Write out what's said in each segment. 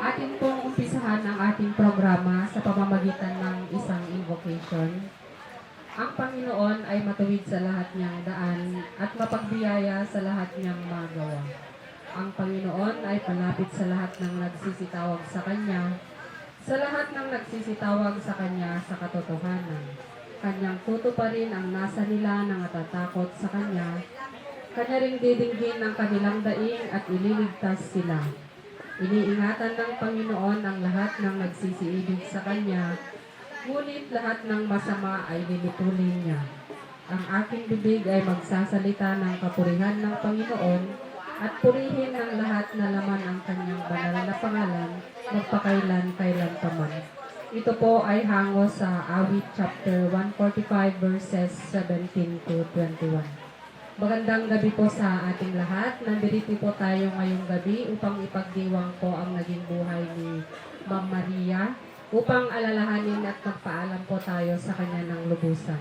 Atin pong umpisahan ang ating programa sa pamamagitan ng isang invocation. Ang Panginoon ay matuwid sa lahat niyang daan at mapagbiyaya sa lahat niyang magawa. Ang Panginoon ay palapit sa lahat ng nagsisitawag sa Kanya, sa lahat ng nagsisitawag sa Kanya sa katotohanan. Kanyang tutuparin ang nasa nila na natatakot sa Kanya. Kanya ring didinggin ang kanilang daing at ililigtas sila. Iniingatan ng Panginoon ang lahat ng nagsisiibig sa Kanya, ngunit lahat ng masama ay lilipulin niya. Ang aking bibig ay magsasalita ng kapurihan ng Panginoon at purihin ng lahat na laman ang Kanyang banal na pangalan, magpakailan-kailan pa man. Ito po ay hango sa Awit chapter 145 verses 17 to 21. Magandang gabi po sa ating lahat. Nandito po tayo ngayong gabi upang ipagdiwang po ang naging buhay ni Ma'am Maria, upang alalahanin at magpaalam po tayo sa kanya ng lubusan.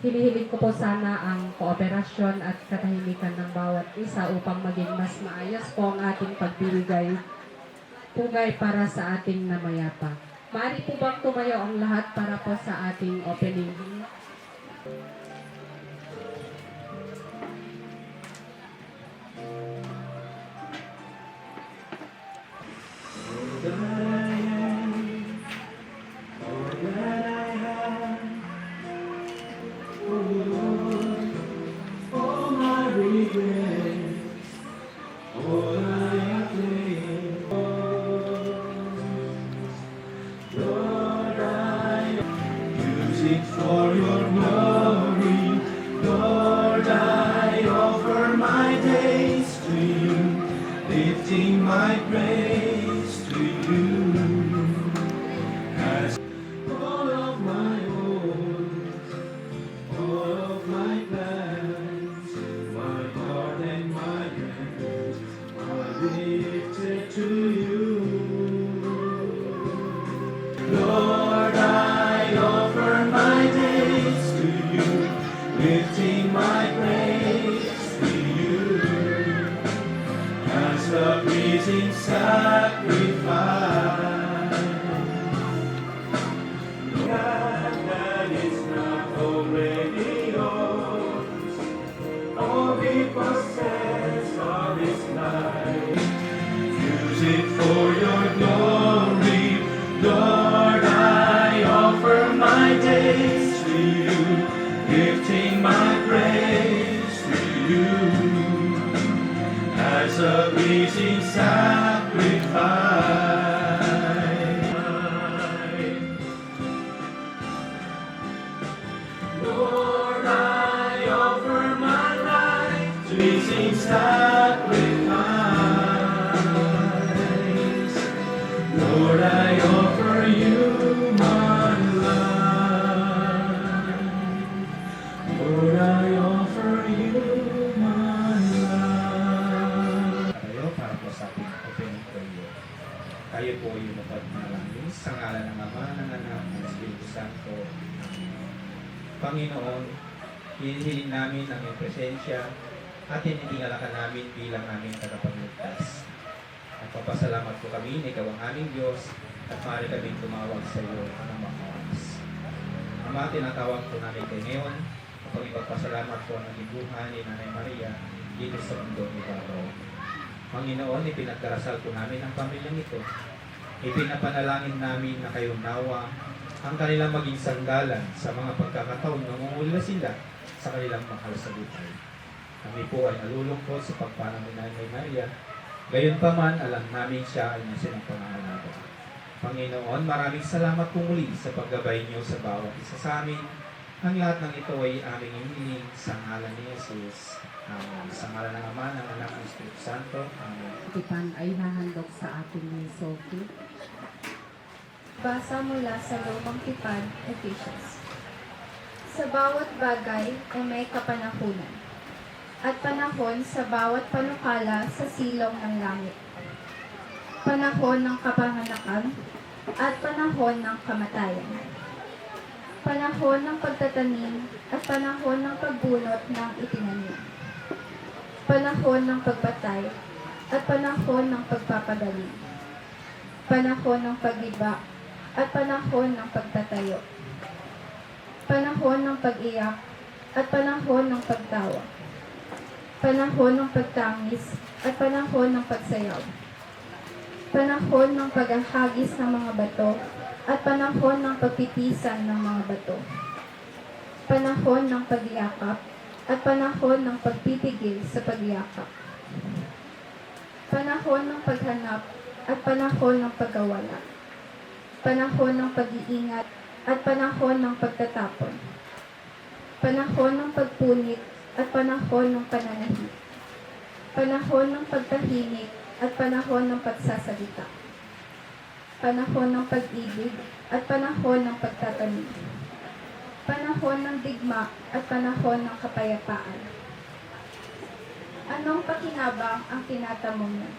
Hinihiling ko po sana ang kooperasyon at katahimikan ng bawat isa upang maging mas maayos po ang ating pagbibigay pugay para sa ating namayapa. Maaari po bang tumayo ang lahat para po sa ating opening? For your glory, Lord, I offer my days to you, lifting my praise to you. As all of my hopes, all of my plans, my heart and my hands are lifted to you. Lord, I offer my days to you, lifting my praise to you as a pleasing sacrifice. God, that is not already yours, all we possess of this life. Use it for your glory, Lord. I offer my days to you, lifting my praise to you as a pleasing sacrifice. Lord, I offer my life to pleasing sacrifice. Lord, I offer you my life. Lord, I offer you my life. Tayo para po sa ating opening prayer. Tayo po yung mapagmalangin sa ngalan ng Ama, ng Anak, ng Espiritu Santo. Panginoon, hinihiling namin ang iyong presensya at hinitingalakan namin bilang aming tagapagligtas. Nagpapasalamat po kami na ikaw ang aming Diyos at maaari kaming tumawag sa iyo ng mga oras. Ama, tinatawag po namin kayo ngayon upang ipagpasalamat po ang naging buhay ni Nanay Maria dito sa mundo ni Baro. Panginoon, ipinagdarasal po namin ang pamilyang ito. Ipinapanalangin namin na kayo nawa ang kanilang maging sanggalan sa mga pagkakataon na mangungulila sila sa kanilang mahal sa buhay. Kami po ay nalulungkot sa pagpanaw ni Nanay Maria. Gayunpaman, alam namin siya ay nasa ng pangangalaga. Panginoon, maraming salamat po muli sa paggabay niyo sa bawat isa sa amin. Ang lahat ng ito ay aming hinihiling sa ngalan ni Jesus. Amen. Sa ngalan ng Ama, ng Anak, ng Espiritu Santo. Amen. Tipan ay hahandog sa ating ni Sophie. Basa mula sa Lumang Tipan, Ephesians. Sa bawat bagay ay may kapanahunan, at panahon sa bawat panukala sa silong ng langit. Panahon ng kapanganakan at panahon ng kamatayan. Panahon ng pagtatanim at panahon ng pagbunot ng itinanim. Panahon ng pagpatay at panahon ng pagpapagaling. panahon ng pag-iba, at panahon ng pagtatayo. Panahon ng pag-iyak, at panahon ng pagtawa. Panahon ng pagtangis, at panahon ng pagsayaw. Panahon ng paghahagis ng mga bato, at panahon ng pagpitisan ng mga bato. Panahon ng pagyakap, at panahon ng pagpipigil sa pagyakap. Panahon ng paghanap, at panahon ng pagkawala. Panahon ng pag-iingat, at panahon ng pagtatapon. Panahon ng pagpunit, at panahon ng pananahit. Panahon ng pagtahimik, at panahon ng pagsasalita. Panahon ng pag-ibig, at panahon ng pagtatanim. Panahon ng digma, at panahon ng kapayapaan. Anong pakinabang ang tinatamong niya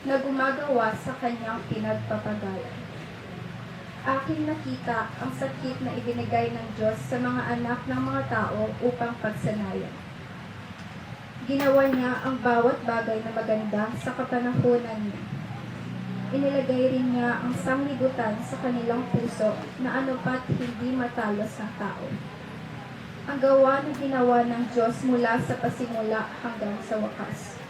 na gumagawa sa kanyang pinagpapagalan? Aking nakita ang sakit na ibinigay ng Diyos sa mga anak ng mga tao upang pagsanayan. Ginawa niya ang bawat bagay na maganda sa kapanahunan niya. Inilagay rin niya ang sanglibutan sa kanilang puso na anupat hindi matalos ng tao. Ang gawa na ginawa ng Diyos mula sa pasimula hanggang sa wakas.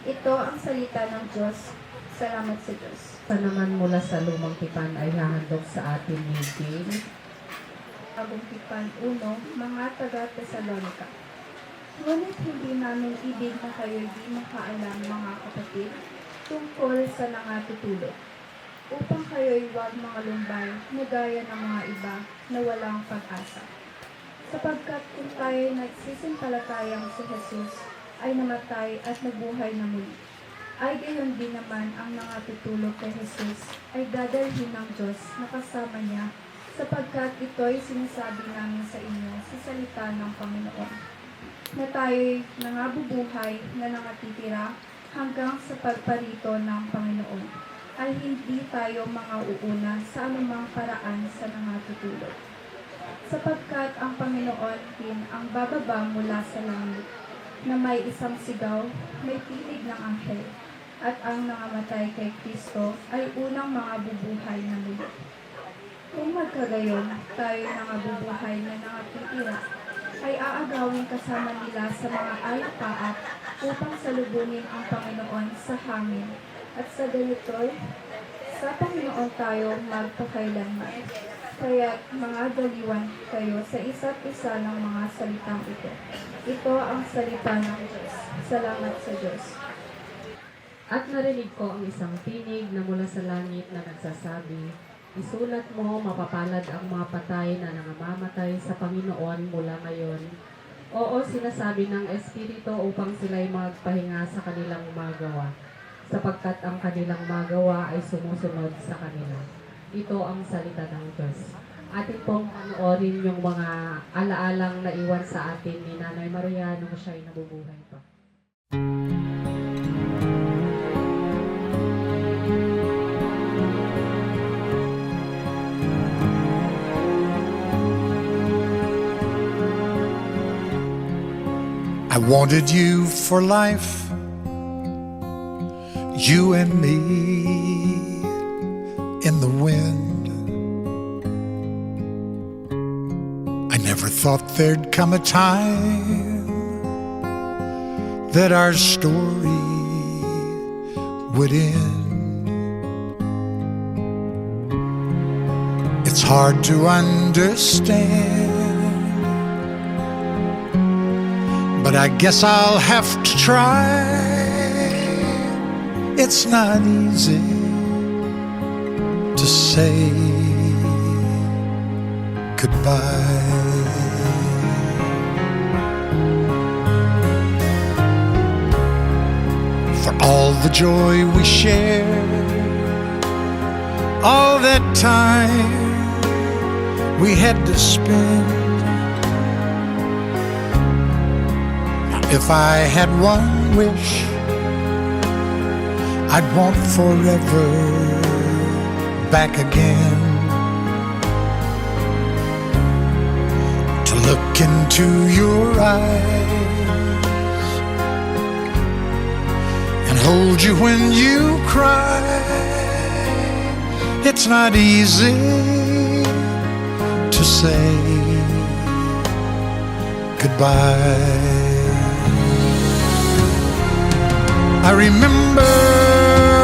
Ito ang salita ng Diyos. Salamat sa Diyos. Sa naman mula sa lumang tipan ay hahandog sa atin ni James. Bagong Tipan 1, mga taga-Tesalonika. Ngunit hindi namin ibig na kayo'y di makaalam, mga kapatid, tungkol sa nangatutulog, upang kayo'y huwag mga lumbay na gaya ng mga iba na walang pag-asa. Sapagkat kung tayo'y nagsisimpalatayang si Jesus ay namatay at nabuhay na muli, ay gayon din naman ang nangatutulog kay Jesus ay dadalhin ng Diyos na kasama niya, sapagkat ito'y sinasabi namin sa inyo sa salita ng Panginoon, na tayo'y nangabubuhay na nangatitira hanggang sa pagparito ng Panginoon, ay hindi tayo uuna sa anumang paraan sa nangatutulog. Sapagkat ang Panginoon din ang bababa mula sa langit, na may isang sigaw, may tinig ng anghel, at ang nangamatay kay Kristo ay unang mga bubuhay na muli. Kung magkagayon, tayo nangabubuhay na nangatitira, ay aagawin kasama nila sa mga alapaap upang salubungin ang Panginoon sa hangin, at sa ganito'y sa Panginoon tayo magpakailanman. Kaya mga daliwan kayo sa isa't isa ng mga salitang ito. Ito ang salita ng Diyos. Salamat sa Diyos. At narinig ko ang isang tinig na mula sa langit na nagsasabi, isulat mo, mapapalad ang mga patay na nangamamatay sa Panginoon mula ngayon. Oo, sinasabi ng Espiritu upang sila'y magpahinga sa kanilang magawa, sapagkat ang kanilang magawa ay sumusunod sa kanila. Ito ang salita ng Diyos. Atin pong panoorin yung mga alaalang naiwan sa atin ni Nanay Maria nung siya'y nabubuhay pa. I wanted you for life, you and me in the wind. I never thought there'd come a time that our story would end. It's hard to understand, but I guess I'll have to try. It's not easy to say goodbye. For all the joy we shared, all that time we had to spend. If I had one wish, I'd want forever back again, to look into your eyes and hold you when you cry, It's not easy to say goodbye. I remember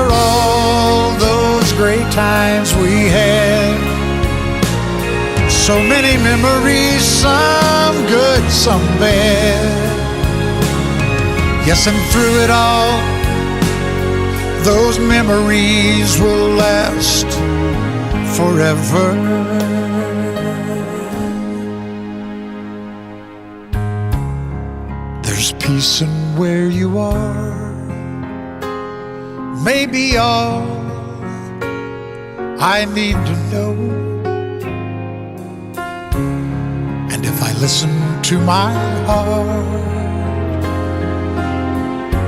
all those great times we had. So many memories, some good, some bad. Yes, and through it all, those memories will last forever. There's peace in where you are. Maybe all I need to know. And if I listen to my heart,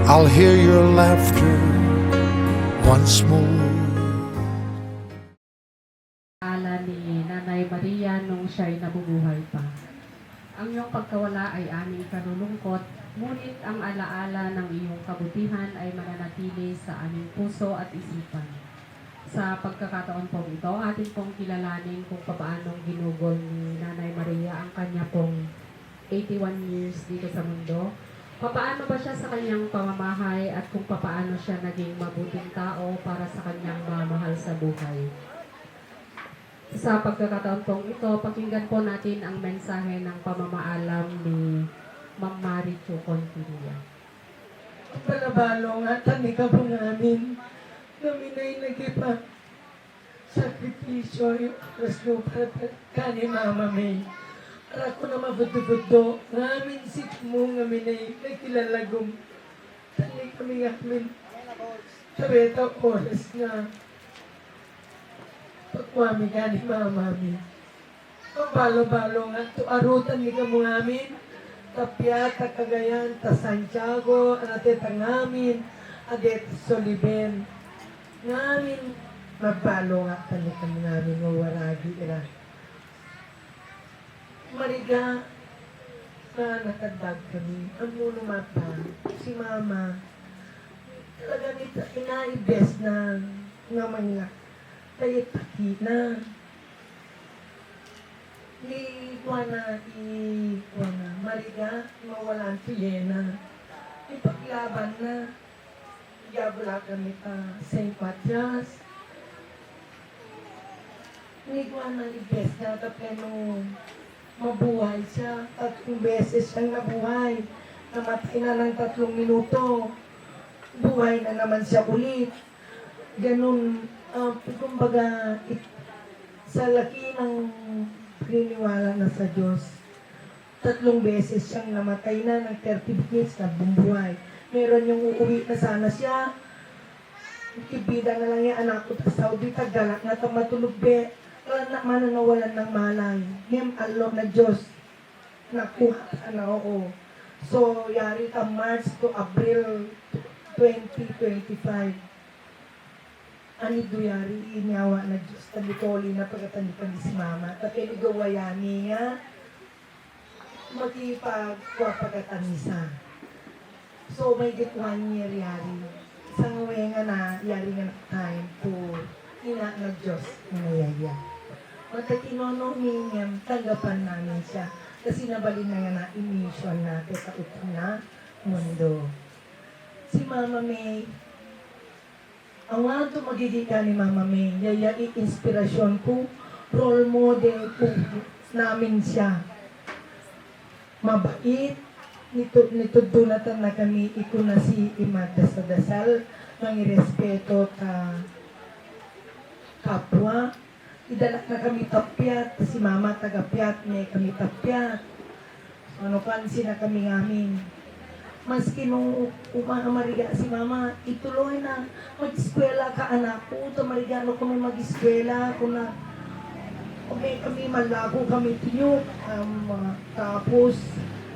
I'll hear your laughter once more. Ala ni Nanay Maria nung siya'y nabubuhay pa. Ang iyong pagkawala ay aming kanulungkot, ngunit ang alaala ng iyong kabutihan ay mananatili sa aming puso at isipan. Sa pagkakataon pong ito, atin pong kilalanin kung paanong ginugol ni Nanay Maria ang kanya pong 81 years dito sa mundo. Paano ba siya sa kanyang pamamahay at kung paano siya naging mabuting tao para sa kanyang mamahal sa buhay. Sa pagkakataon pong ito, pakinggan po natin ang mensahe ng pamamaalam ni Ma'am Marichu Contilia. Palabalo nga, tani ka po namin. Namin ay nagipa sakripisyo yung oras no para kani Mama May. Para ko na mabudo-budo. Ngamin sit mo ngamin ay nagkilalagong. Tani kami ngamin. Sabeta oras na pagwami ka ni Mama May. Pabalo-balo nga, tuarutan ni ka mo ngamin. Tapia, Cagayan, Santiago, anate tangamin, adet Soliben. Ngamin, mabalo nga talikan namin mawaragi ira. Mariga, na nakadag kami, ang muno mata, si Mama, talaga nito, inaibes na nga Manila, tayo taki na. Wana, Mariga, mawalan piyena. Ipaglaban na. Yabula kami pa St. Matias. Wana, ibes na tapeno mabuhay siya. 3 beses siyang nabuhay. Namatay na ng 3 minuto. Buhay na naman siya ulit. Ganun, kumbaga, sa laki ng pininiwala na sa Diyos. 3 beses siyang namatay na ng 30 minutes na bumbuhay. Meron yung uuwi na sana siya. Ibida na lang yung anak ko sa Saudi, tagalak na matulog be. Wala na mananawalan ng malay. Him alone na Diyos. Nakuha na ako. So, yari ka March to April 2025. Ani duyari inyawa na Diyos tabitoli na pagkatanipan si Mama. Tapi ligawayani nga magipagwapagatanisa. So may get 1 year yari. Isang uwi nga na yari nga na time to ina na Diyos nangyaya. Matatinono ninyam tanggapan namin siya. Kasi nabalin na nga na emission natin sa utong na mundo. Si Mama May, ang nga ito magiging ni Mama May, yaya inspirasyon ko, role model ko namin siya. Mabait, nito dunatan na kami, iko na si Imada sa dasal, mangirespeto ka kapwa. Idalak na kami tapyat, si Mama tagapyat, may kami tapyat. Ano pansin na kami ngamin. Maski nung umamariga si Mama, ituloy na mag-eskwela ka anak ko. Tamarigano kami mag-eskwela. Kung na kami malago kami tiyok. Tapos,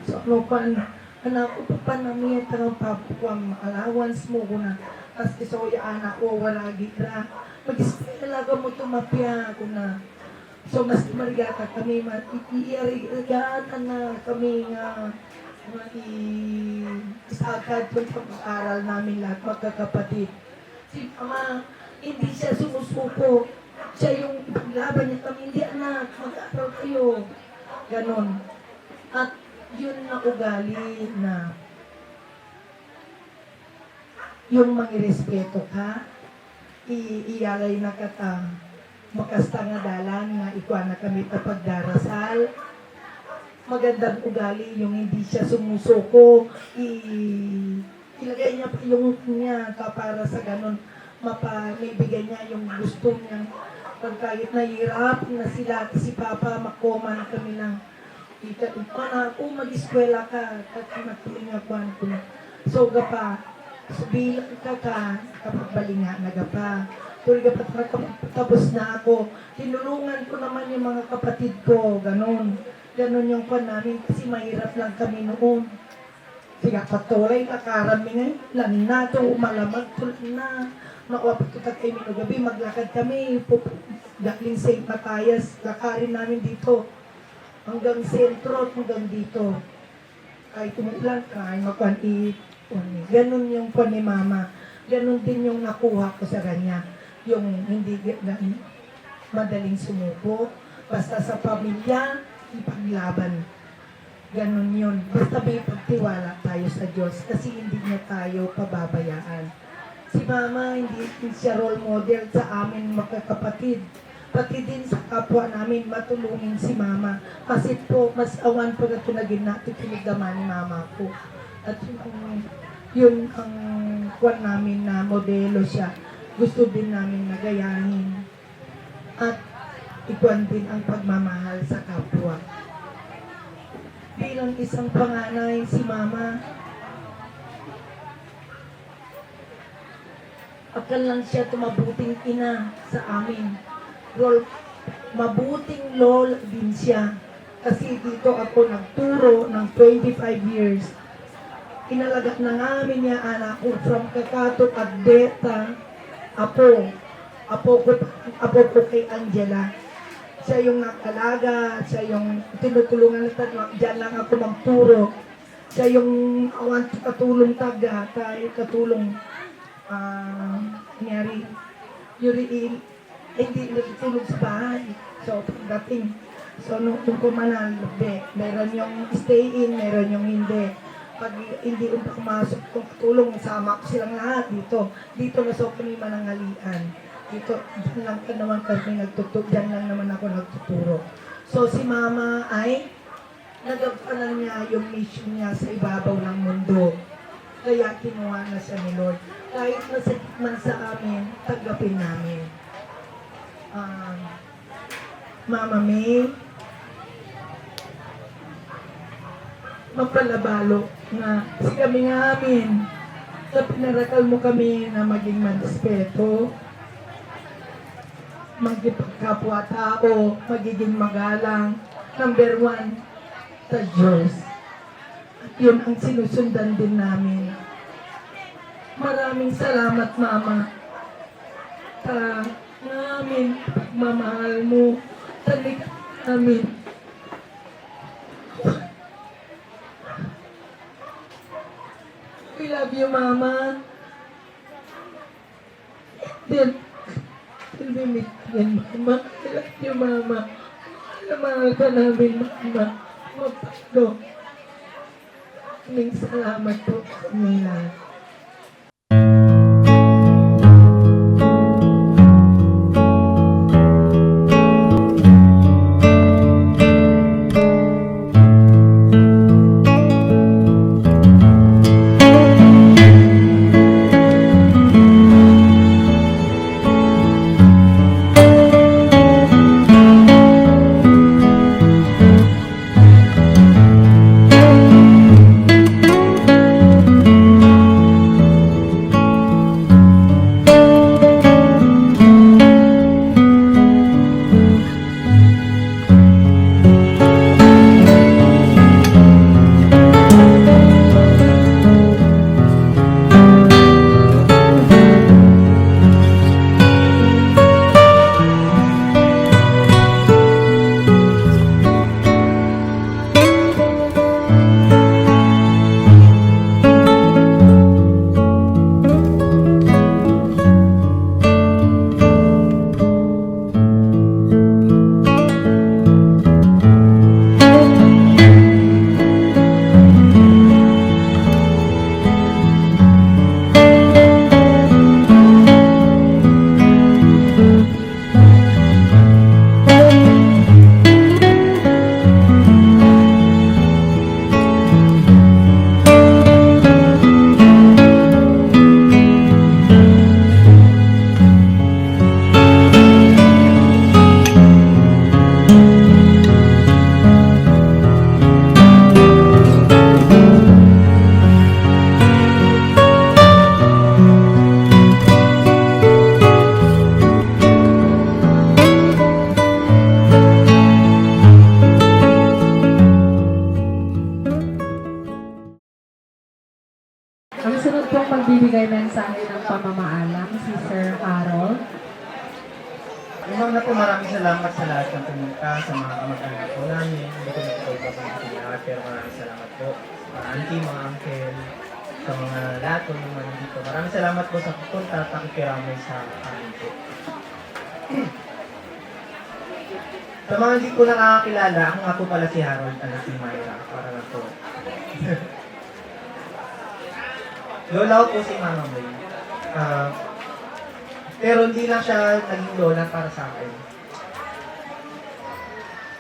so ano pa, anak ko pa namin ang papukwang allowance mo ko na. Tapos isoya anak ko, wala gira. Mag-eskwela ka mo tumapya ko na. So, mas marigata kami, iarigaan na kami nga isagad yung pag-aaral namin lahat, magkakapatid. Si Mama, hindi siya sumusuko. Siya yung paglaban niya kami, hindi anak, mag-aaral kayo. Ganon. At yun na ugali na yung mangirespeto ka, ialay na kata, makasta nga dalan nga ikuha na kami pagdarasal. Magandang ugali yung hindi siya sumusuko, ilagay niya pa yung niya para sa ganon, maibigay niya yung gusto niya. Pag kahit nahirap na sila, si Papa, makoman kami ng kung mag-eskwela ka, natuloy nga kuhan ko na. So, gapa, bilang ka kapag balinga na gapa. Tuloy gapa, tapos na ako. Tinulungan ko naman yung mga kapatid ko, ganon. Ganon yung kuhan namin kasi mahirap lang kami noon. Sige, patuloy, nakarami ngayon. Lana to, malamag tulad na. Nakuwapit ko kay Mino gabi, maglakad kami. Galing St. Matthias, lakarin namin dito. Hanggang sentro, hanggang dito. Kahit umulan, kahit makuanit. Ganon yung kuwan ni Mama. Ganon din yung nakuha ko sa kanya. Yung hindi madaling sumuko. Basta sa pamilya, ipaglaban. Ganon yun. Basta may pagtiwala tayo sa Diyos kasi hindi niya tayo pababayaan. Si Mama, hindi siya role model sa amin magkakapatid. Pati din sa kapwa namin, matulungin si Mama. Kasi po, mas awan po na tunagin natin pinagdaman ni Mama po. At yun ang kuwan namin na modelo siya. Gusto din namin nagayahin. At ikuan din ang pagmamahal sa kapwa. Bilang isang panganay, si Mama, akal lang siya tumabuting ina sa amin. Mabuting lola din siya. Kasi dito ako nagturo ng 25 years. Inalagat na namin niya anak ko from Kakato at Beta. Apo ko kay Angela. Siya yung nakalaga, siya yung tinutulungan natin. Diyan lang ako magturo. Siya yung awan katulong taga, tayo katulong nangyari. Yuriin, hindi nagtulog sa bahay. So, pagdating. So, nung kumanalbe, meron yung stay in, meron yung hindi. Pag hindi pumasok kung tulong, sama ko silang lahat dito. Dito na so kami manangalian. Dito, dyan lang ka naman kami nagtuturo. Dyan lang naman ako nagtuturo. So, si Mama ay nagampanan niya yung mission niya sa ibabaw ng mundo. Kaya kinuha na siya ni Lord. Kahit masakit man sa amin, tanggapin namin. Mama May, mapalabalo nga si kami nga amin na pinarakal mo kami na maging manispeto, magkipagkapwa-tao, magiging magalang, number 1 sa Diyos. At yun ang sinusundan din namin. Maraming salamat, Mama. Namin, pagmamahal mo, talik namin. We love you, Mama. Then, till we meet again, Mama. I love you, Mama. Mahal ka namin, Mama. Mapagdo. Maraming salamat po sa inyong lahat. Unang na po, maraming salamat sa lahat ng pumunta, sa mga kamag-anak po namin. Hindi ko na po ipapangiti lahat, pero maraming salamat po. Sa mga auntie, mga uncle, sa mga lahat po naman dito. Maraming salamat po sa pupunta at pakikiramay sa amin po. Sa mga hindi ko nakakakilala, ako nga po pala si Harold, anak ni Myra, para lang po. Lola ko po si Mama May. Pero hindi lang siya naging lola para sa akin.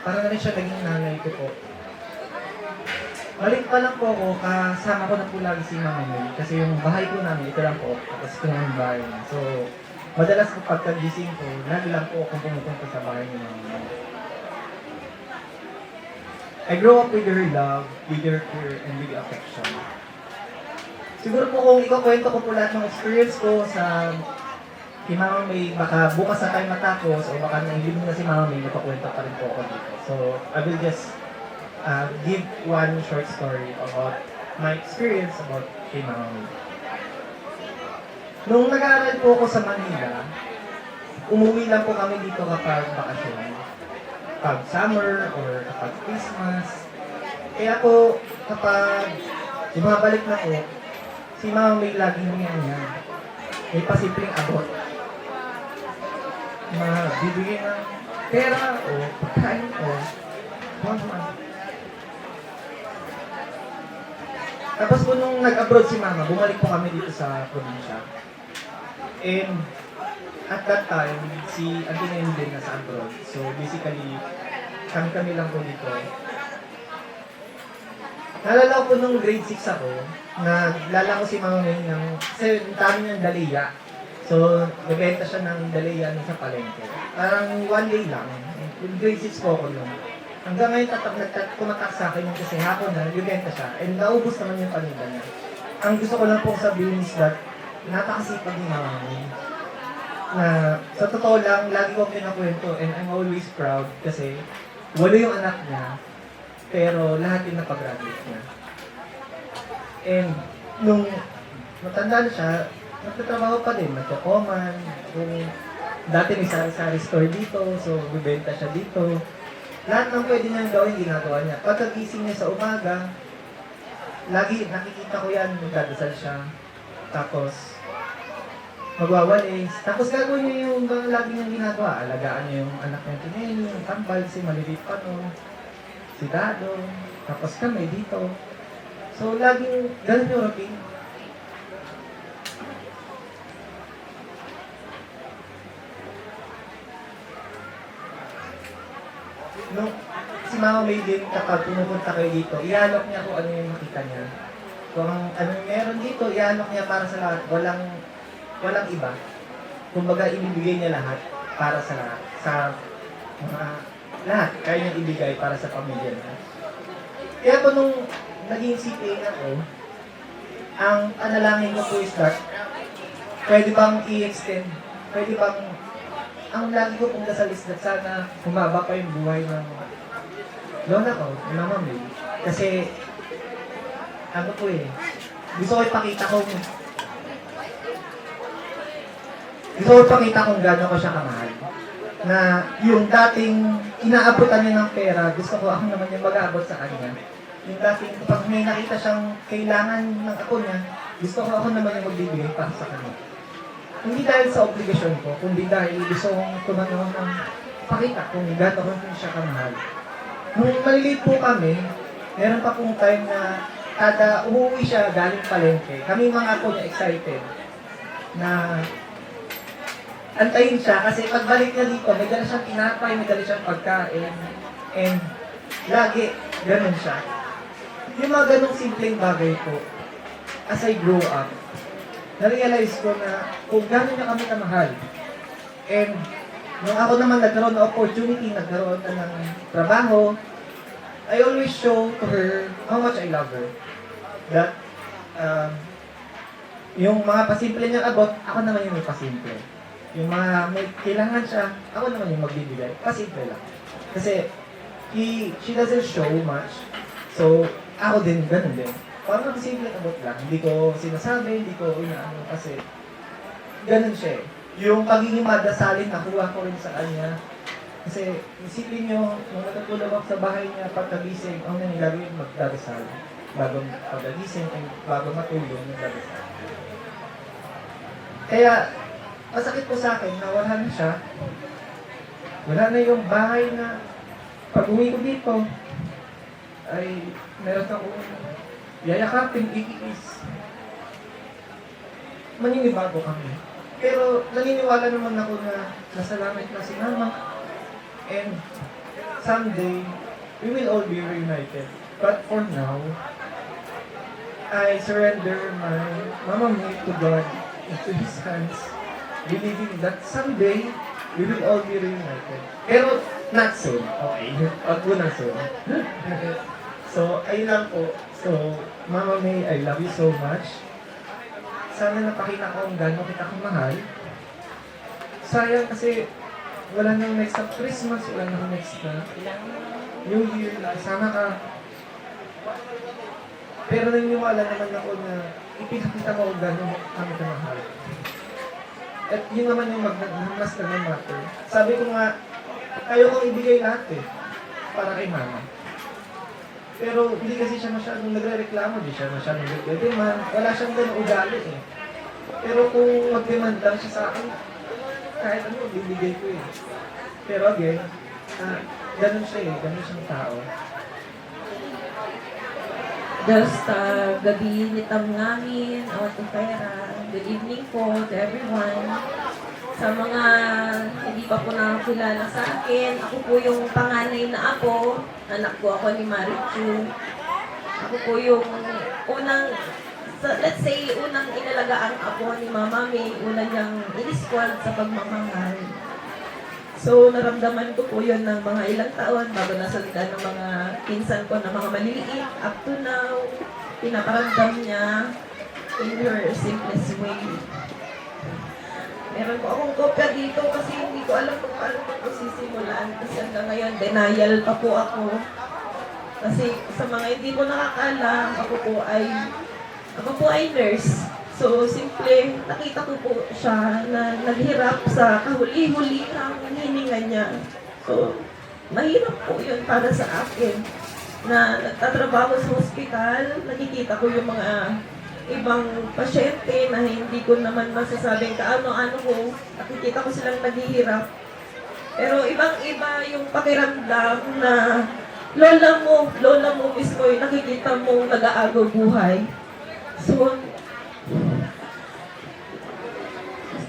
Para na rin siya naging nanay ko po. Balik pa lang po ako, kasama ko na po lagi si Mama May. Kasi yung bahay ko namin, ito lang po. Tapos ito lang yung bahay niya. So, madalas po pagkagising ko, lagi lang po akong pumupunta sa bahay ni Mama May. I grew up with her love, with her care, and with affection. Siguro po kung ikakwento ko po lahat ng experience ko sa kay Mama May, baka bukas na tayo matapos o baka nailibig na si Mama May, magpakwento pa rin po ako dito. So, I will just give one short story about my experience about kay Mama May. Nung nag-aaral po ako sa Manila, umuwi lang po kami dito kapag bakasyon. Kapag summer or kapag Christmas. Kaya po, kapag bumabalik na po, si Mama May laging niya. May pasimpleng abot. Bibigyan ng pera o pagkain o buwan-buwan. Tapos po nung nag-abroad si Mama, bumalik po kami dito sa probinsya. And at that time, si Auntie Nene din nasa abroad. So basically, kami lang po dito. Naalala ko po nung grade 6 ako, naglala ko si Mama May kasi dami niyang daliya. So, nabenta siya ng daliya sa palengke. Parang one day lang, grade 6 po ako nun. Hanggang ngayon tumatak sa akin yung kasi hapon na, nabenta siya. And naubos naman yung paninda niya. Ang gusto ko lang pong sabihin is that, napakasipag ni Mama May. Na sa totoo lang, lagi ko pinakwento and I'm always proud kasi walo yung anak niya, pero lahat yung napag-graduate niya. And nung matanda na siya, nagtatrabaho pa din, nagko-command, kung dati may sari-sari store dito, so bibenta siya dito. Lahat ng pwede niyang gawin, ginagawa niya. Pagkagising niya sa umaga, lagi nakikita ko yan, nagdadasal siya. Tapos, magwawalis. Tapos gagawin niya yung lagi niyang ginagawa. Alagaan niya yung anak niya Tinelli, yung tambal, si maliliit pa no, si Dado. Tapos kami dito. So, laging ganun yung routine. No, si Mama May din, kapag pumupunta kayo dito, ialok niya kung ano yung makita niya. Kung ano yung meron dito, ialok niya para sa lahat. Walang iba. Kumbaga, ibibigay niya lahat para sa lahat. Sa mga lahat. Kaya niya ibigay para sa pamilya niya. Kaya po nung naging CPA ako, ang panalangin ko po is that, pwede bang i-extend? Pwede bang, ang lagi ko pong dasal is that sana humaba pa yung buhay ng lola ko, ng Mama May. Kasi, ano po gusto ko ipakita kung gano'n ko siya kamahal. Na yung dating inaabutan niya ng pera, gusto ko ako naman yung mag-aabot sa kanya. Yung dating, kapag may nakita siyang kailangan ng ako niya, gusto ko ako naman yung magbibigay para sa kanya. Hindi dahil sa obligasyon ko, kundi dahil gusto kong tumanaw ng pakita kung gano'n ko siya kamahal. Nung maliliit po kami, meron pa pong time na kada umuwi siya galing palengke, kami mga ako niya excited na antayin siya kasi pagbalik niya dito, may dala siyang tinapay, may dala siyang pagkain, and lagi, ganun siya. Yung mga ganung simpleng bagay po, as I grow up, na-realize ko na kung gano'n niya kami kamahal. And nung ako naman nagkaroon ng opportunity, nagkaroon na ng trabaho, I always show to her how much I love her. That, yung mga pasimple niyang abot, ako naman yung may pasimple. Yung mga may kailangan siya, ako naman yung magbibigay. Pasimple lang. Kasi, she doesn't show much. So, ako din, ganun din. Parang simple abot lang. Hindi ko sinasabi, hindi ko inaano kasi ganun siya yung pagiging madasalin, nakuha ko rin sa kanya. Kasi isipin nyo, nung natutulog ako sa bahay niya, pagkagising, ang nangyayari magdadasal. Bago pagkagising, bago matulog, magdadasal. Kaya, masakit po sa akin na wala na siya. Wala na yung bahay na pag uwi ko dito, ay meron akong yayakapin, ikiis. Maninibago kami. Pero naniniwala naman ako na nasalamat na si Mama. And someday, we will all be reunited. But for now, I surrender my Mama May to God, into His hands, believing that someday, we will all be reunited. Pero not soon. Okay. Wag mo na soon. So, ayun lang po. So, Mama May, I love you so much. Sana napakita ko kung gaano kita kamahal. Sayang kasi wala nang next na Christmas, wala nang next na New Year. Sana ka. Pero naniniwala naman ako na ipinakita mo kung gaano kami kamahal. At yun naman yung mas nag-matter. Sabi ko nga, kayo kong ibigay lahat para kay Mama. Pero hindi kasi siya masyadong nagre-reklamo, hindi siya masyadong nagre-demand. Wala siyang ganong ugali Pero kung mag-demand lang siya sa akin, kahit ano, bibigay ko Pero again, ganun siya ganun siyang tao. Just gabi nitam namin, Auto Pera. Good evening po to everyone. Sa mga hindi pa po nakakilala sa akin, ako po yung panganay na apo. Anak ko ako ni Marichu. Ako po yung unang, let's say, unang inalagaang apo ni Mama May. Una niyang in-squad sa pagmamahal. So, naramdaman ko po yun ng mga ilang taon bago nasalita ng mga pinsan ko na mga maliliit. Up to now, pinaparamdam niya in her simplest way. Meron po akong kopya dito kasi hindi ko alam kung paano ko sisimulan. Kasi hanggang ngayon, denial pa po ako. Kasi sa mga hindi ko nakakaalam, ako po ay nurse. So, simple, nakita ko po siya na naghirap sa kahuli-huli ng hininga niya. So, mahirap po yun para sa akin na nagtatrabaho sa hospital, nakikita ko yung mga ibang pasyente na hindi ko naman masasabing kaano-ano ko, nakikita ko silang naghihirap. Pero ibang-iba yung pakiramdam na lola mo mismo yung nakikita mong nag-aagaw buhay. So,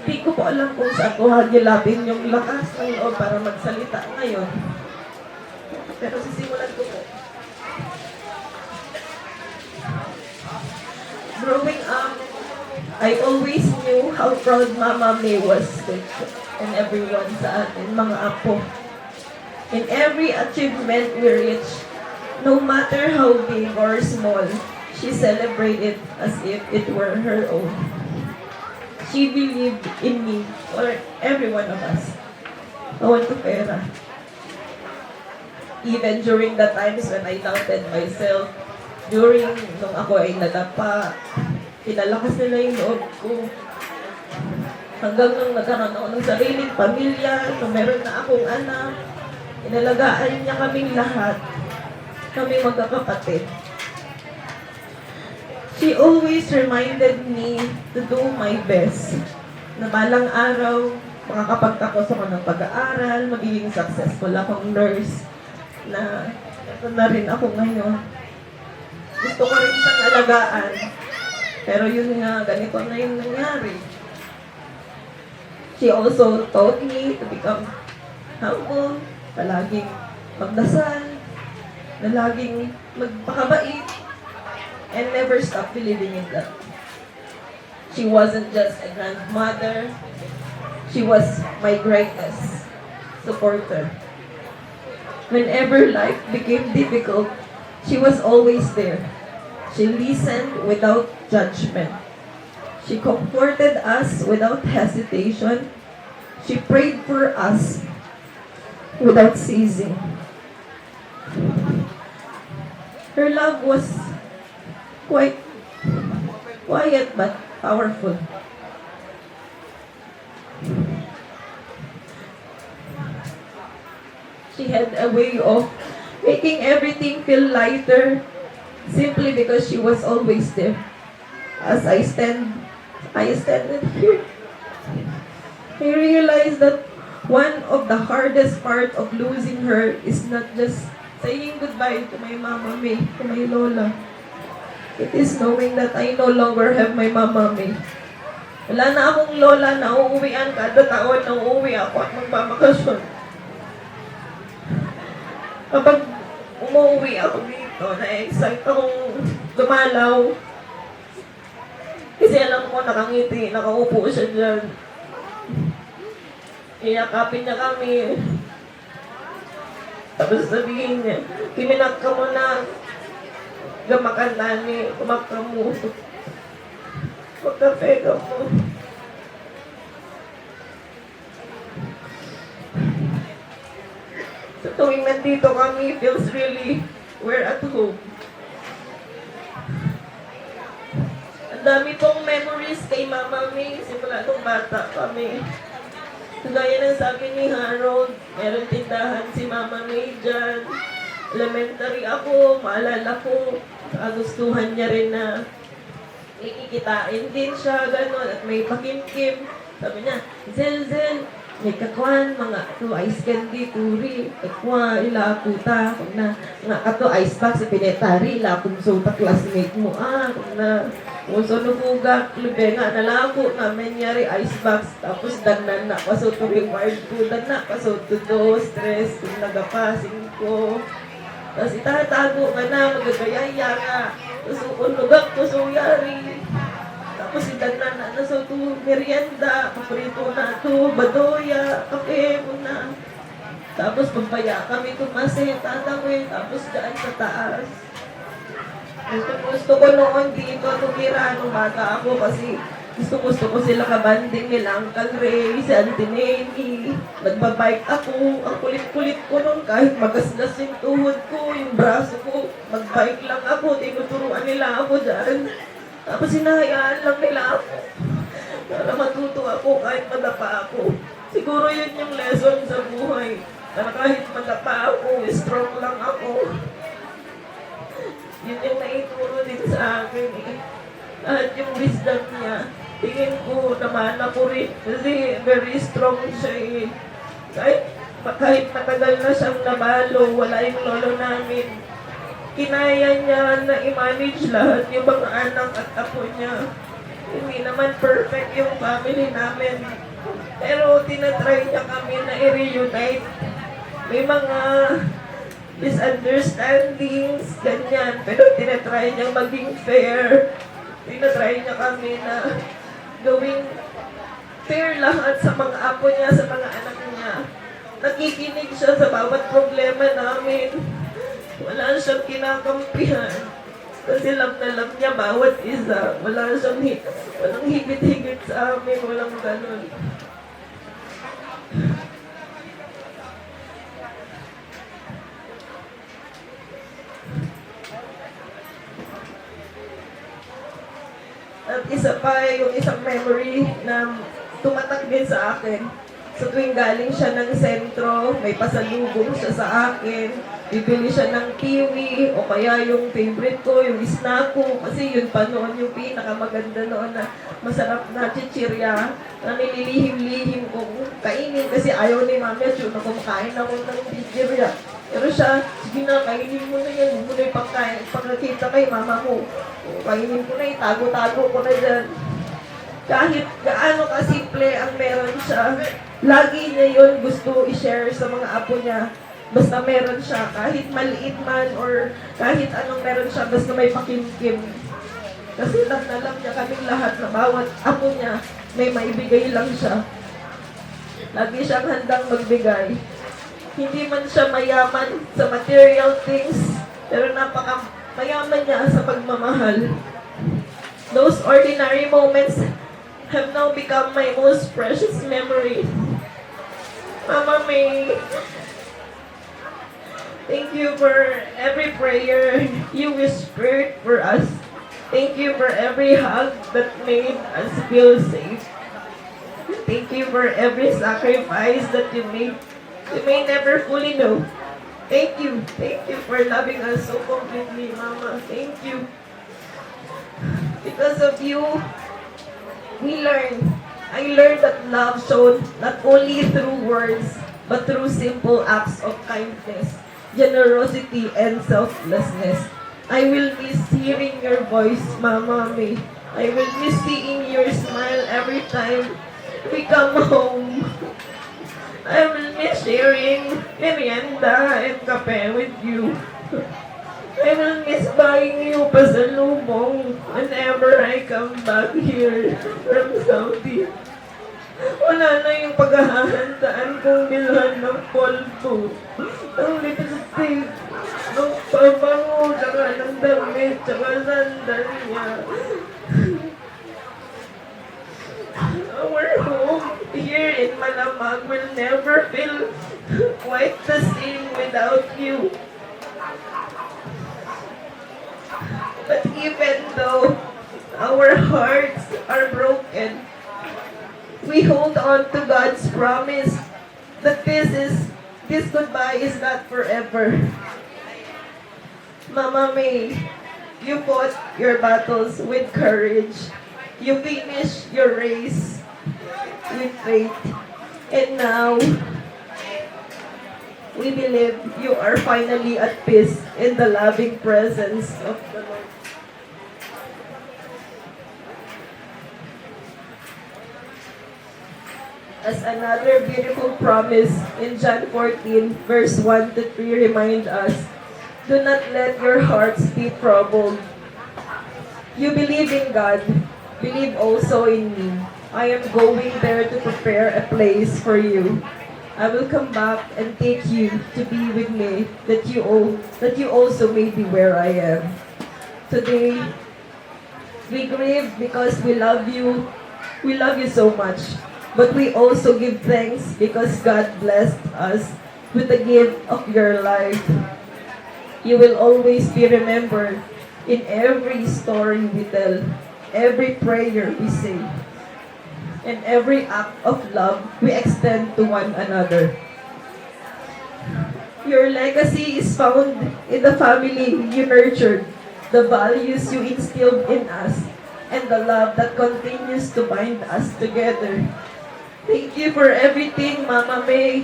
hindi ko po alam kung saan ko hagilapin yung lakas ng loob para magsalita ngayon. Pero sisimulan ko po. Growing up, I always knew how proud Mama May was with and everyone sa atin, mga apo. In every achievement we reached, no matter how big or small, she celebrated as if it were her own. She believed in me, or every one of us. Auto Pera. Even during the times when I doubted myself, nung ako ay nadapa, pinalakas nila yung loob ko. Hanggang nung nagkaroon ako ng sariling pamilya, nung meron na akong anak, inalagaan niya kaming lahat. Kami magkakapatid. She always reminded me to do my best. Na balang araw, makakapagtapos ako ng pag-aaral, magiging successful akong nurse. Na ito na rin ako ngayon. Gusto ko rin siyang alagaan. Pero yun nga, ganito na yung nangyari. She also taught me to become humble, palaging magdasal, na laging magpakabait, and never stop believing in God. She wasn't just a grandmother, she was my greatest supporter. Whenever life became difficult, she was always there. She listened without judgment. She comforted us without hesitation. She prayed for us without ceasing. Her love was quite quiet but powerful. She had a way of making everything feel lighter simply because she was always there. As I stand here, I realized that one of the hardest part of losing her is not just saying goodbye to my Mama May, to my Lola. It is knowing that I no longer have my Mama May. Wala na akong lola na uuwian kada taon na uuwi ako at magbamakasyon. Kapag umuwi ako dito, na-excite akong dumalaw. Kasi alam ko nakangiti, nakaupo siya dyan. Iyakapin niya kami. Tapos sabihin niya, kiminak ka mo na, gamakan nani, kumakta mo. Magkape ka mo. Sa tuwing nandito kami, feels really, we're at home. Ang dami pong memories kay Mama May, simula nung bata kami. Gaya ng sabi ni Harold, meron tindahan si Mama May dyan. Elementary ako, maalala ko, kagustuhan niya rin na ikikitain din siya, gano'n, at may pakimkim. Sabi niya, Zel, may kakwan, mga to ice candy, turi, kakwa, ila puta, kung na, nga ka to ice box, pinetari, ila kung so ta classmate mo, kung na, kung so nubugak, lube nga, nalako, namin nyari ice box, tapos danan na, paso to required po, danan, paso to 2, stress, kung nagapasing ko, tapos itatago ka na, magagayaya nga, tapos unugak ko, so yari, tapos danan na, so to merienda, paborito na to, badoya, kape mo na, tapos pampaya kami tumase, tatawin, tapos daan sa taas. Gusto ko noon dito tumira nung bata ako kasi gusto ko sila kabanding nila Uncle Ray, si Auntie Nene. Nagbabike ako, ang kulit-kulit ko noon kahit magasgas yung tuhod ko, yung braso ko. Magbike lang ako, tinuturuan nila ako dyan. Tapos hinahayaan lang nila ako. Para matuto ako kahit madapa ako. Siguro yun yung lesson sa buhay. Para kahit madapa ako, strong lang ako. Yun yung naituro din sa akin eh. Lahat yung wisdom niya. Tingin ko naman ako rin. Kasi very strong siya eh. Kahit matagal na siyang nabalo, wala yung lolo namin. Kinaya niya na i-manage lahat yung mga anak at apo niya. Hindi naman perfect yung family namin. Pero tinatry niya kami na i-reunite. May mga misunderstandings, ganyan. Pero tinatry niya maging fair. Tinatry niya kami na gawing fair lahat sa mga apo niya, sa mga anak niya. Nakikinig siya sa bawat problema namin. Wala siyang kinakampihan. Kasi love na love niya bawat isa. Walang higit-higit sa amin. Walang ganun. At isa pa, yung isang memory na tumatak din sa akin. So tuwing galing siya ng sentro, may pasalubong siya sa akin. Bibili siya ng kiwi o kaya yung favorite ko, yung isnako. Kasi yun pa noon yung pinakamaganda noon na masarap na chichirya na nililihim-lihim kong kainin. Kasi ayaw ni Mami at yun na kumakain ako ng chichirya. Pero siya, sige na, kainin mo na yan. Huwag mo na yung pagkain. Pag nakita kay mama mo, kainin ko na, itago-tago ko na dyan. Kahit gaano kasimple ang meron siya, lagi niya yun gusto i-share sa mga apo niya. Basta meron siya, kahit maliit man or kahit anong meron siya, basta may pakimkim. Kasi love na love niya kaming lahat na bawat apo niya, may maibigay lang siya. Lagi siyang handang magbigay. Hindi man siya mayaman sa material things, pero napaka-mayaman niya sa pagmamahal. Those ordinary moments have now become my most precious memory. Mama May, thank you for every prayer you whispered for us. Thank you for every hug that made us feel safe. Thank you for every sacrifice that you made We may never fully know. Thank you. Thank you for loving us so completely, Mama. Thank you. Because of you, we learn. I learned that love shown not only through words, but through simple acts of kindness, generosity, and selflessness. I will miss hearing your voice, Mama May. I will miss seeing your smile every time we come home. I will miss sharing merienda and kape with you. I will miss buying you pasalubong whenever I come back here from Saudi. Wala na yung paghahandaan kong bilhan ng polvo, ng lipstick, ng pabango, tsaka ng damit, tsaka sandal niya. Our home here in Malamag will never feel quite the same without you. But even though our hearts are broken, we hold on to God's promise that this goodbye is not forever. Mama May, you fought your battles with courage. You finished your race with faith. And now, we believe you are finally at peace in the loving presence of the Lord. As another beautiful promise in John 14, verse 1 to 3 remind us, do not let your hearts be troubled. You believe in God, believe also in me. I am going there to prepare a place for you. I will come back and take you to be with me, that you also may be where I am. Today, we grieve because we love you. We love you so much. But we also give thanks because God blessed us with the gift of your life. You will always be remembered in every story we tell, every prayer we say, and every act of love we extend to one another. Your legacy is found in the family you nurtured, the values you instilled in us, and the love that continues to bind us together. Thank you for everything, Mama May.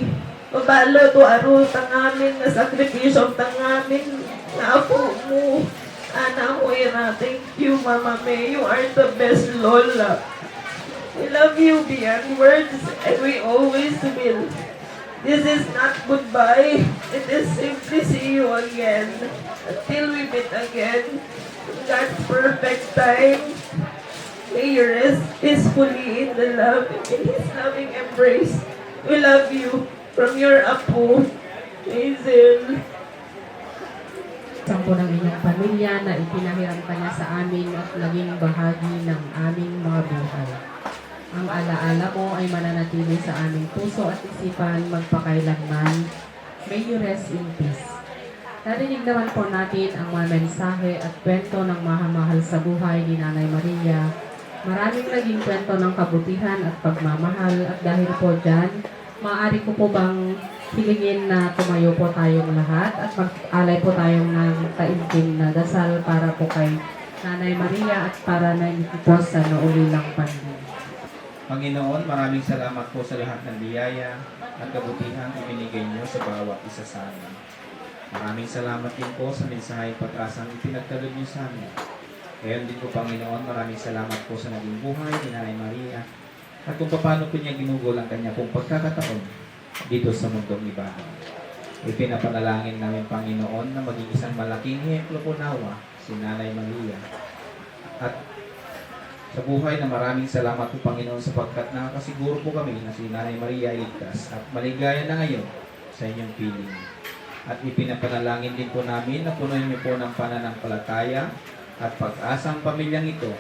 Mabalo to aro tangamin na sakripisyo tangamin na apo mo. Ana Huera, thank you, Mama May. You are the best Lola. We love you beyond words, and we always will. This is not goodbye. It is simply see you again. Until we meet again, in God's perfect time. May you rest peacefully in the love, in His loving embrace. We love you from your apo, Hazel. Sampo ng inyong pamilya na ipinahiram ka niya sa amin at naging bahagi ng aming mga buhay. Ang alaala mo ay mananatili sa aming puso at isipan magpakailanman. May you rest in peace. Narinig naman po natin ang mga mensahe at kwento ng mahamahal sa buhay ni Nanay Maria. Maraming naging kwento ng kabutihan at pagmamahal at dahil po dyan, maaari ko po bang hilingin na tumayo po tayong lahat at mag-alay po tayong ng taimtim na dasal para po kay Nanay Maria at para na po sa naulilang pandemya. Panginoon, maraming salamat po sa lahat ng biyaya at kabutihan ibinigay niyo sa bawat isa sa amin. Maraming salamat din po sa mensaheng pag-asang ipinagkaloob niyo sa amin. Ngayon din po, Panginoon, maraming salamat po sa naging buhay ni Nanay Maria at kung paano po niya ginugol ang kanya pong pagkakataon dito sa mundong ibabaw. Ipinapanalangin namin, Panginoon, na maging isang malaking ehemplo po nawa si Nanay Maria. At sa buhay na maraming salamat po, Panginoon, sapagkat nakakasiguro po kami na si Nanay Maria ay ligtas at maligaya na ngayon sa inyong piling. At ipinapanalangin din po namin na punuin niyo po ng pananampalataya at pag-asa ang pamilyang ito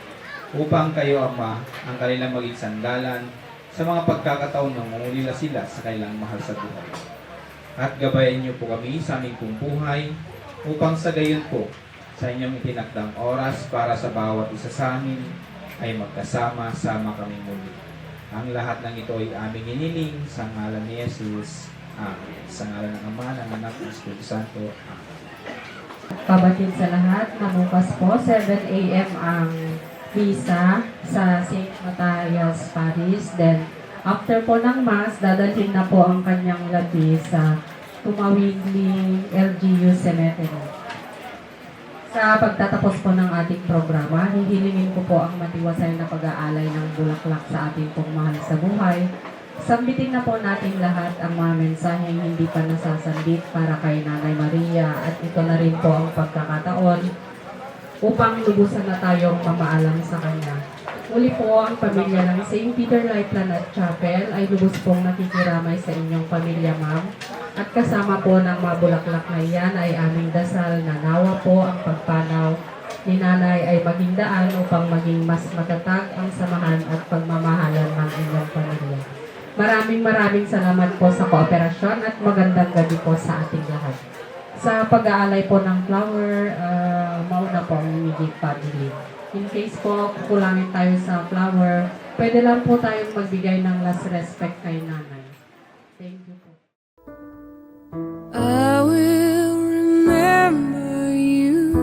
upang kayo, Ama, ang kanilang maging sandalan sa mga pagkakataon na mangulila sila sa kanilang mahal sa buhay. At gabayan niyo po kami sa aming pong buhay upang sa gayon po sa inyong itinakdang oras para sa bawat isa sa amin ay magkasama-sama kami muli. Ang lahat ng ito ay aming iniling sa ngalan ni Jesus. Amen. Sa ngalan ng Ama, ng Anak, ng Espiritu Santo. Amen. Pabatid sa lahat na bukas po, 7 a.m. ang visa sa St. Matthias Parish. Then, after po ng Mass, dadalhin na po ang kanyang labi sa Tumawidli LGU Cemetery. Sa pagtatapos po ng ating programa, hihilingin ko po ang matiwasay na pag-aalay ng bulaklak sa ating pong mahal sa buhay. Sambitin na po natin lahat ang mga mensaheng hindi pa nasasambit para kay Nanay Maria at ito na rin po ang pagkakataon upang lubusan na tayong mamaalam sa Kanya. Muli po ang pamilya ng St. Peter Lifeline at Chapel ay lubos pong nakikiramay sa inyong pamilya, ma'am. At kasama po ng mga bulaklak na iyan ay aming dasal na nawa po ang pagpanaw ni Nanay ay maging daan upang maging mas matatag ang samahan at pagmamahalan ng inyong pamilya. Maraming salamat po sa kooperasyon at magandang gabi po sa ating lahat. Sa pag-aalay po ng flower, mauna po ang immediate family. In case po kukulangin tayo sa flower, pwede lang po tayong magbigay ng last respect kay Nanay. Thank you po. I will remember you.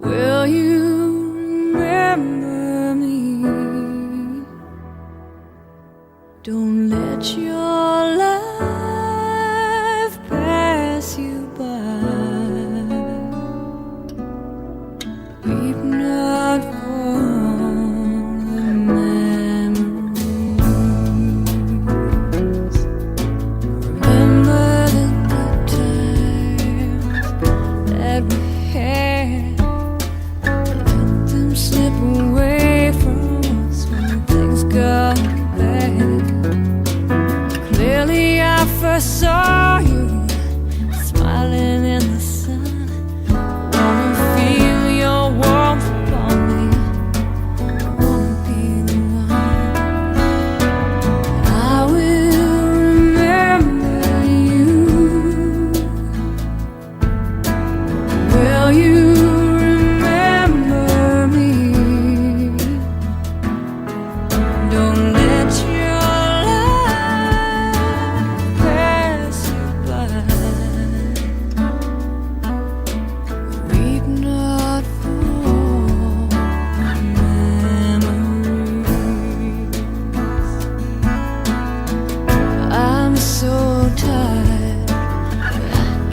Will you remember me? Don't let your life pass you by. Weep not for the memories. Remember the good times that we had. Let them slip away from us when things got bad. Clearly I first saw you smiling in the sun. Wanna feel your warmth upon me. Wanna be the one. I will remember you. Will you remember me? Don't let your life pass you by. Weep not for memories. I'm so tired, I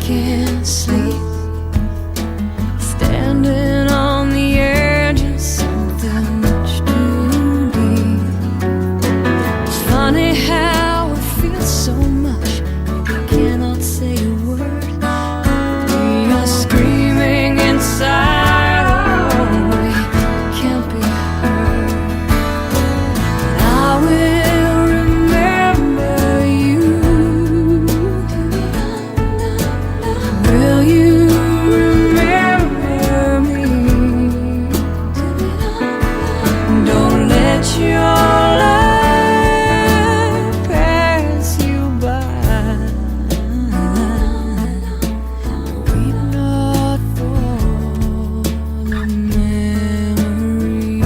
can't sleep. Standing on the edge of something much too deep. It's funny how it feels so much, you cannot say a word. We are screaming inside, oh, we can't be heard. But I will remember you. Will you remember me? Don't let your life pass you by. Weep not for the memories.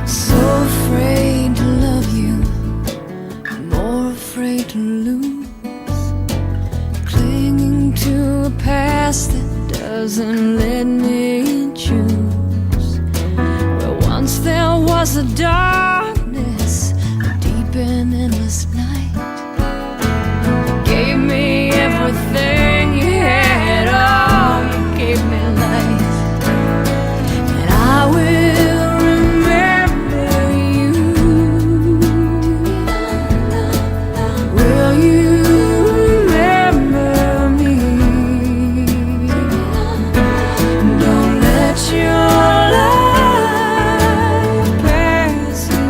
So afraid to love you, more afraid to lose. Clinging to a past that doesn't let me choose. Where once there was a darkness, a deep and endless night. You gave me everything you had, oh, you gave me life. And I will remember you. Will you remember me? Don't let your life pass you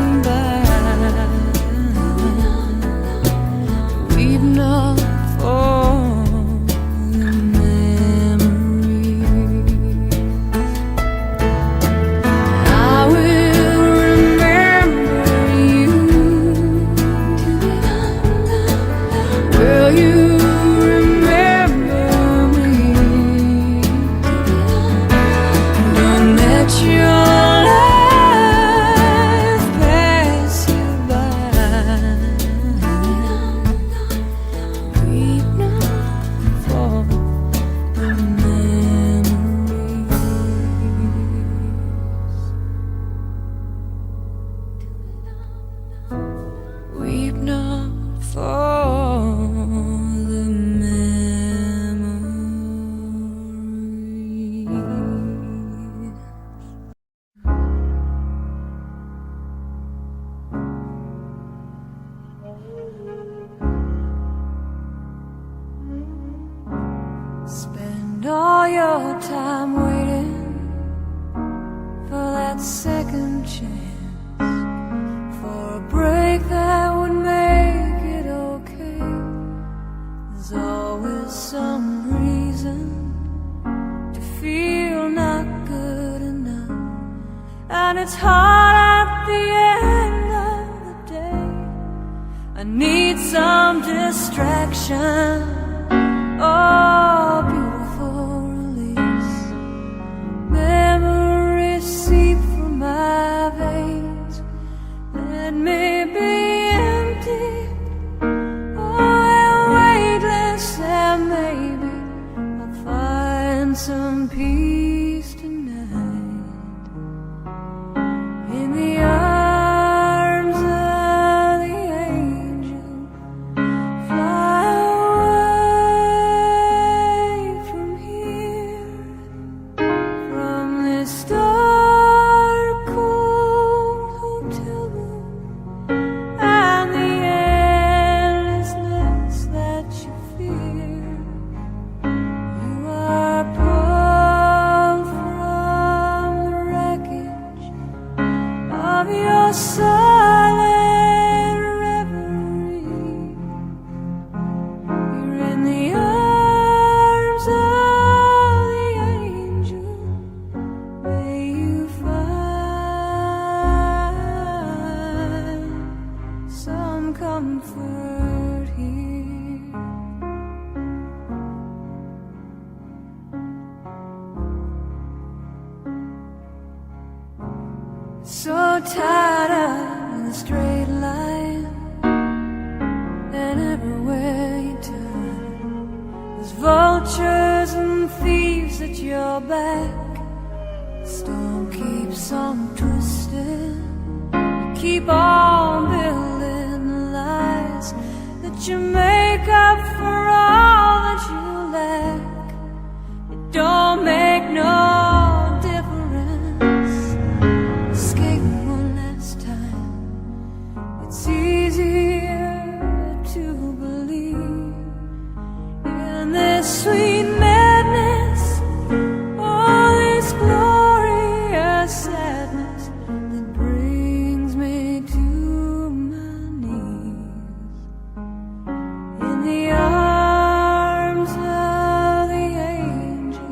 Will you remember me? Don't let your life pass you by. Weep not for the memories. Weep not for the memories. Spend all your time waiting for that second chance, for a break that would make it okay. There's always some reason to feel not good enough, and it's hard at the end of the day. I need some distraction. Oh, beautiful release. Memories seep from my veins. Let me be empty. Oh, weightless, and maybe I'll find some peace tonight in the arms of the angel. Fly away from here, from this dark, cold hotel room, and the endlessness that you fear. You are pulled from the wreckage of your silent reverie. You're in the arms of the angel. May you find some comfort here. So tired of the straight line, and everywhere you turn, there's vultures and thieves at your back. The storm keeps on twisting. You keep on building the lies that you make up for all that you lack. It don't make no difference. Escape one last time. It's easier to believe in this sweet madness, all this glorious sadness that brings me to my knees in the arms of the angel.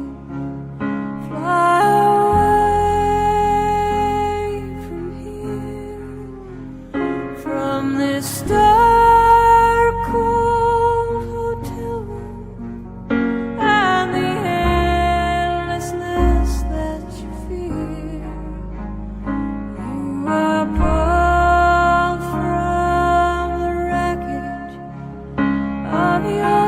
Fly away from here, from this dark, cold hotel room, and the endlessness that you fear. You are pulled from the wreckage of your